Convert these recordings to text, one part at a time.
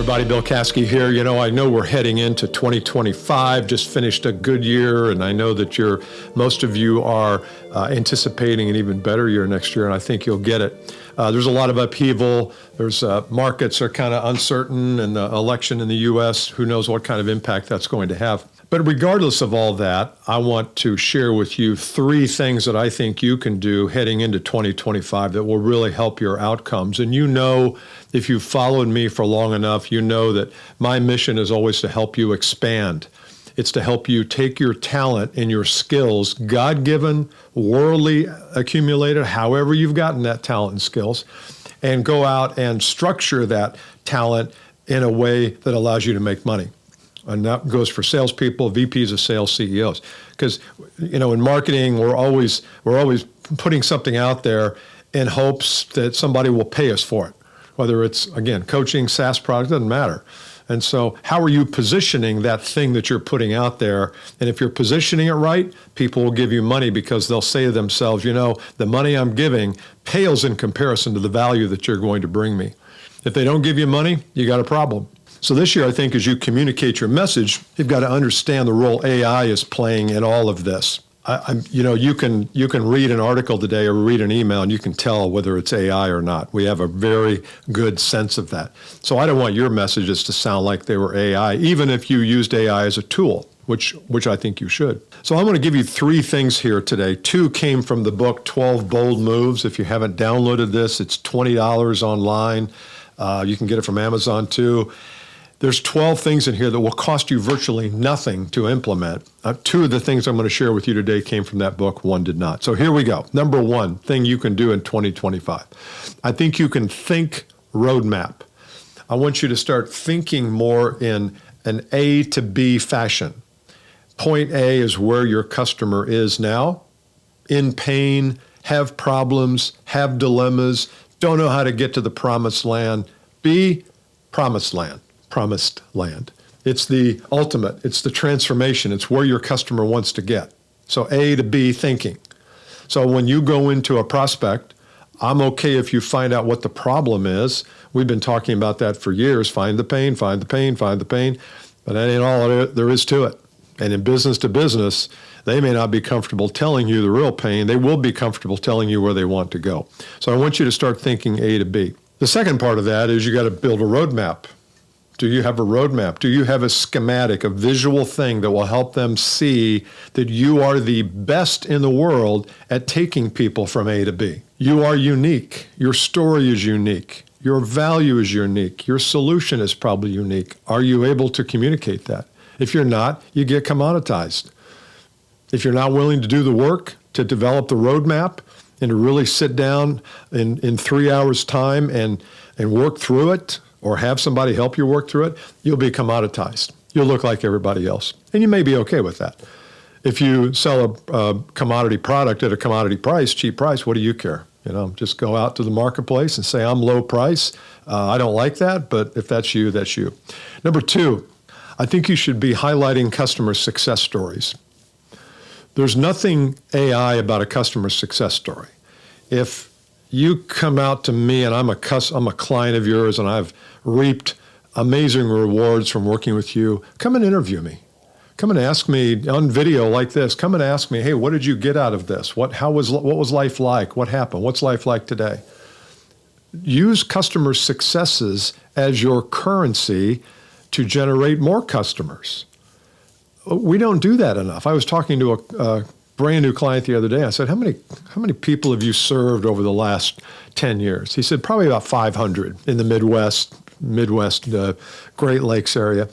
everybody, Bill Caskey here. You know, I know we're heading into 2025, just finished a good year, and I know that most of you are anticipating an even better year next year, and I think you'll get it. There's a lot of upheaval. There's markets are kind of uncertain, and the election in the U.S., who knows what kind of impact that's going to have. But regardless of all that, I want to share with you 3 things that I think you can do heading into 2025 that will really help your outcomes. And you know, if you've followed me for long enough, you know that my mission is always to help you expand. It's to help you take your talent and your skills, God-given, worldly accumulated, however you've gotten that talent and skills, and go out and structure that talent in a way that allows you to make money. And that goes for salespeople, VPs of sales, CEOs. Because, you know, in marketing, we're always putting something out there in hopes that somebody will pay us for it. Whether it's, again, coaching, SaaS product, doesn't matter. And so how are you positioning that thing that you're putting out there? And if you're positioning it right, people will give you money because they'll say to themselves, you know, the money I'm giving pales in comparison to the value that you're going to bring me. If they don't give you money, you got a problem. So this year, I think as you communicate your message, you've got to understand the role AI is playing in all of this. You know, you can read an article today or read an email and you can tell whether it's AI or not. We have a very good sense of that. So I don't want your messages to sound like they were AI, even if you used AI as a tool, which I think you should. So I'm going to give you 3 things here today. 2 came from the book, 12 Bold Moves. If you haven't downloaded this, it's $20 online. You can get it from Amazon too. There's 12 things in here that will cost you virtually nothing to implement. 2 of the things I'm going to share with you today came from that book. 1 did not. So here we go. Number 1 thing you can do in 2025. I think you can think roadmap. I want you to start thinking more in an A to B fashion. Point A is where your customer is now, in pain, have problems, have dilemmas, don't know how to get to the promised land. B, promised land. Promised land. It's the ultimate. It's the transformation. It's where your customer wants to get. So A to B thinking. So when you go into a prospect, I'm okay if you find out what the problem is. We've been talking about that for years. Find the pain, find the pain, find the pain. But that ain't all there is to it. And in business to business, they may not be comfortable telling you the real pain. They will be comfortable telling you where they want to go. So I want you to start thinking A to B. The second part of that is you got to build a roadmap. Do you have a roadmap? Do you have a schematic, a visual thing that will help them see that you are the best in the world at taking people from A to B? You are unique. Your story is unique. Your value is unique. Your solution is probably unique. Are you able to communicate that? If you're not, you get commoditized. If you're not willing to do the work to develop the roadmap and to really sit down in 3 hours' time and work through it, or have somebody help you work through it, you'll be commoditized. You'll look like everybody else. And you may be okay with that. If you sell a commodity product at a commodity price, cheap price, what do you care? You know, just go out to the marketplace and say, I'm low price. I don't like that, but if that's you, that's you. Number 2, I think you should be highlighting customer success stories. There's nothing AI about a customer success story. If you come out to me and I'm a client of yours and I've reaped amazing rewards from working with you, come and interview me. Come and ask me on video like this. Come and ask me, hey, what did you get out of this? What was life like? What happened? What's life like today? Use customer successes as your currency to generate more customers. We don't do that enough. I was talking to a brand new client the other day. I said, how many people have you served over the last 10 years? He said, probably about 500 in the Midwest, Great Lakes area.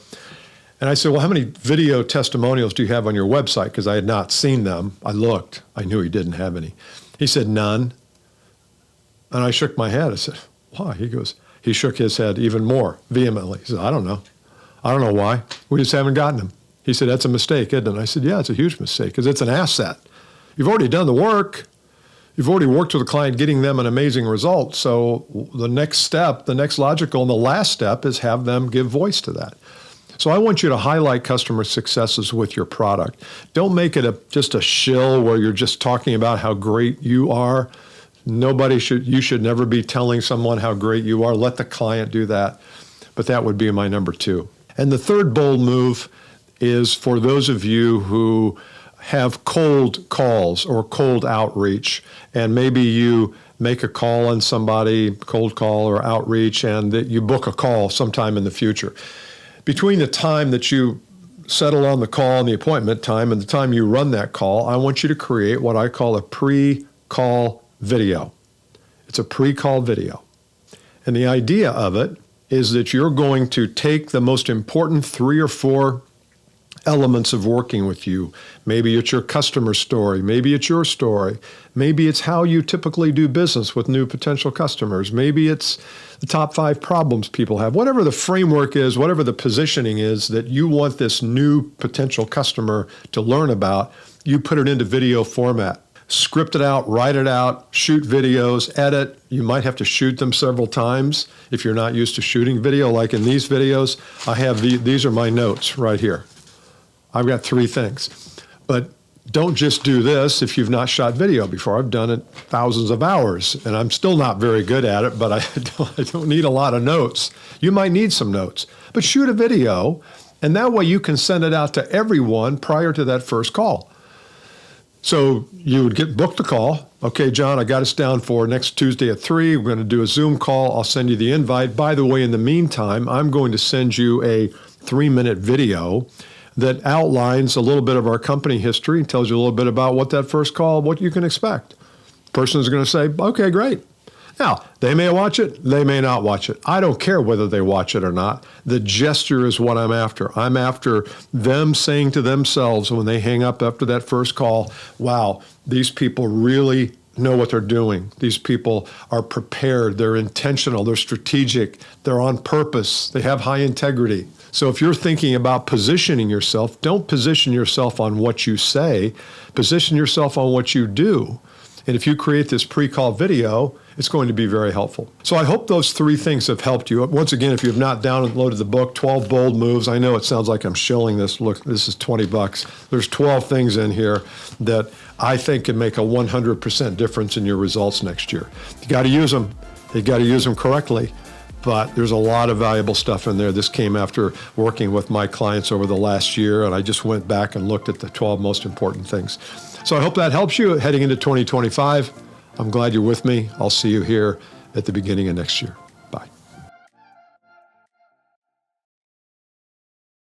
And I said, well, how many video testimonials do you have on your website? Because I had not seen them. I looked. I knew he didn't have any. He said, none. And I shook my head. I said, why? He shook his head even more vehemently. He said, I don't know. I don't know why. We just haven't gotten them. He said, that's a mistake, isn't it? I said, yeah, it's a huge mistake because it's an asset. You've already done the work. You've already worked with a client, getting them an amazing result. So the next step, the next logical, and the last step is have them give voice to that. So I want you to highlight customer successes with your product. Don't make it just a shill where you're just talking about how great you are. You should never be telling someone how great you are. Let the client do that. but that would be my number 2. And the third bold move is for those of you who have cold calls or cold outreach, and maybe you make a call on somebody, cold call or outreach, and that you book a call sometime in the future. Between the time that you settle on the call and the appointment time and the time you run that call, I want you to create what I call a pre-call video. It's a pre-call video. And the idea of it is that you're going to take the most important 3 or 4 elements of working with you. Maybe it's your customer story. Maybe it's your story. Maybe it's how you typically do business with new potential customers. Maybe it's the top 5 problems people have. Whatever the framework is, whatever the positioning is that you want this new potential customer to learn about, you put it into video format. Script it out, write it out, shoot videos, edit. You might have to shoot them several times if you're not used to shooting video. Like in these videos, I have these are my notes right here. I've got 3 things. But don't just do this if you've not shot video before. I've done it thousands of hours, and I'm still not very good at it, but I don't need a lot of notes. You might need some notes. But shoot a video, and that way you can send it out to everyone prior to that first call. So you would book the call. Okay, John, I got us down for next Tuesday at 3. We're going to do a Zoom call. I'll send you the invite. By the way, in the meantime, I'm going to send you a 3-minute video that outlines a little bit of our company history and tells you a little bit about what that first call, what you can expect. Person is going to say, okay, great. Now, they may watch it, they may not watch it. I don't care whether they watch it or not. The gesture is what I'm after. I'm after them saying to themselves when they hang up after that first call, wow, these people really know what they're doing. These people are prepared, they're intentional, they're strategic, they're on purpose, they have high integrity. So if you're thinking about positioning yourself, don't position yourself on what you say, position yourself on what you do. And if you create this pre-call video, it's going to be very helpful. So I hope those 3 things have helped you. Once again, if you have not downloaded the book, 12 Bold Moves, I know it sounds like I'm shilling this. Look, this is $20. There's 12 things in here that I think can make a 100% difference in your results next year. You got to use them. You got to use them correctly. But there's a lot of valuable stuff in there. This came after working with my clients over the last year, and I just went back and looked at the 12 most important things. So I hope that helps you heading into 2025. I'm glad you're with me. I'll see you here at the beginning of next year.